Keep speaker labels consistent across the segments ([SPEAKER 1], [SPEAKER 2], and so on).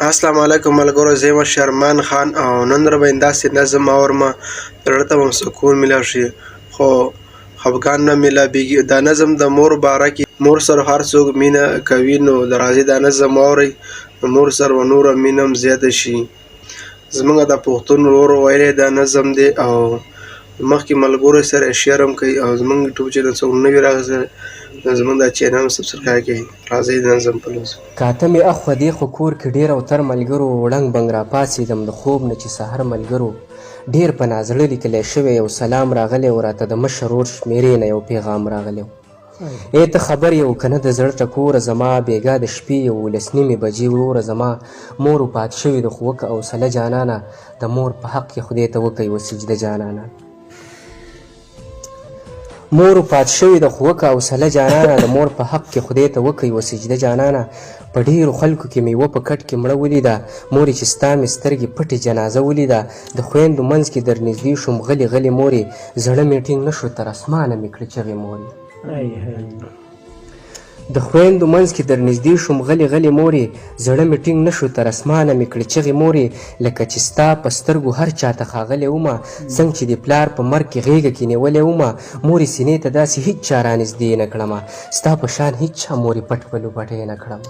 [SPEAKER 1] السلام علیکم ملګرو، زه یم شرمان خان او نن را باندې داسې نظم اورم زړه ته به سکون میلاو شي خو خفګان نه میلاویږي. دا نظم د مور باره کې مور سره هر څوک مینه کوي، نو د راځي دا نظم اورئ مور سره و نوره مینه هم زیاته شي. زموږ د پښتون ورور ویلی دا نظم دی او مخکې ملګرو سره شیر هم کوي او زموږ یوټیوب چینل څوک نوي راغلی زموږ دا چینل هم سبسکرایب کړئ. راځئ د نظم په لوست.
[SPEAKER 2] کاته مې اخوا دې خو کور کې ډېر او تر ملګرو وړنګ بنګ راپاڅېدم د خوب نه چې سحر ملګرو ډېر په نازړه لیکلی شوی یو سلام راغلی و راته د مشر ورور شمېرې نه یو پیغام راغلی و. ای ته خبر یې و که نه د زړه ټکوره زما بېګا د شپې 11 بجې وروره زما مور وفات شوې ده خو وکه حوصله جانانه د مور په حق کې خدای ته وکئ وسجده جانانه. مور وفات شوې ده خو وکه حوصله جانانه د مور په حق کې خدای ته وکئ وسجده جانانه. په ډېرو خلکو کې مې په کټ کې مړه ولیده مورې چې ستا مې سترګې پټې جنازه ولیده. د خویندو منځ کې در نږدې شوم غلې غلې مورې زړه مې ټینګ نه شو تر اسمانه مې کړه چغې مورې. د خویندو منځ کې در نږدې شوم غلې غلې مورې زړه مې ټینګ نه شو تر اسمانه مې کړه چغې مورې. لکه چې ستا په سترګو هر چاته ښاغلی ومه څنګه چې د پلار په مرګ کې غېږه کې نیولی ومه مورې سینې ته داسې هېڅ چا رانږدې نه کړمه ستا په شان هېڅ چا مورې پټ پلو پټۍ نه کړمه.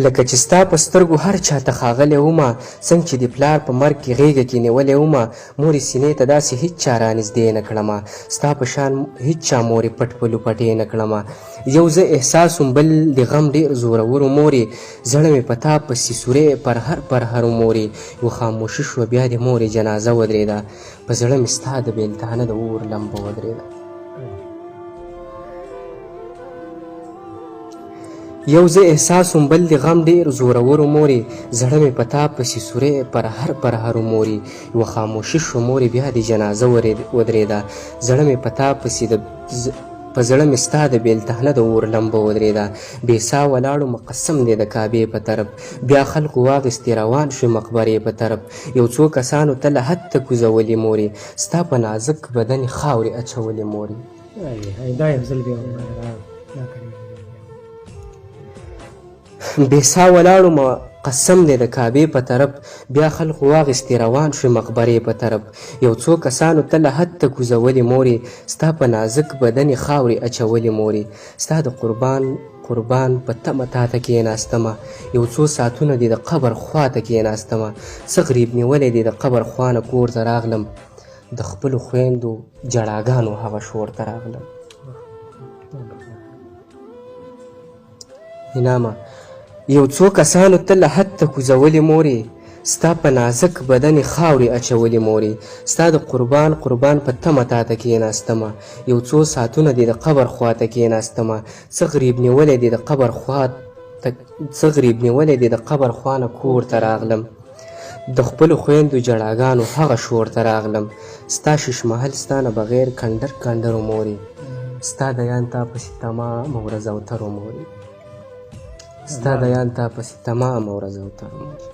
[SPEAKER 2] لکه چې ستا په سترګو هر چاته ښاغلی ومه څنګه چې د پلار په مرګ کې غېږه کې نیولی ومه مورې سینې ته داسې هېڅ چا رانږدې نه کړمه ستا په شان هېڅ چا مورې پټ پلو پټۍ نه کړمه. یو زه احساس وم بل د غم ډېر زورورو مورې زړه مې په تا پسې سوری پرهرو مورې یوه خاموشي شوه بیا د مورې جنازه ودرېده په زړه مې ستا د بېلتانه د اور لمبه ودرېده. یو زه احساس وم بل د غم ډېر زورورو مورې زړه مې په تا پسې سوری پرهرو مورې یوه خاموشي شوه مورې بیا د جنازه ودرېده زړه مې په تا پسې په زړه مې ستا د بېلتانه د اور لمبه ودرېده. بې سا ولاړو مقسم دی د کعبې په طرف بیا خلقو واخیستې روان شوې مقبرې په طرف یو څو کسانو ته له حد ته کوزولې مورې ستا په نازک بدن خاورې اچولې مورې. بې سا ولاړو قسم دی د کعبې په طرف بیا خلقو واخیستې روان شوې مقبرې په طرف یو څو کسانو ته له حد ته کوزولې مورې ستا په نازک بدن خاورې اچولې مورې. ستا د قربان په تمه تا ته کېناستمه یو څو ساعتونه دې د قبر خوا ته کېناستمه څه غریب نیولی دی د قبر خوا نه کور ته راغلم د خپلو خویندو جړاګانو هغه شور ته راغلم. انامه یو څو کسانو ته له حد ته کوزولې مورې ستا په نازک بدن خاورې اچولې مورې. ستا د قربان په تمه تا ته کېناستمه یو څو ساعتونه دې د قبر خوا ته کېناستمه څه غریب نیولی دی د قبر خوا نه کور ته راغلم د خپلو خویندو جړاګانو هغه شور ته راغلم. ستا شش محل ستا نه بغیر کنډرو مورې ستا دیان تا پسې تمام ورځ اوترو مورې ستا دیان تا پسې تمام ورځ اوترو مورې.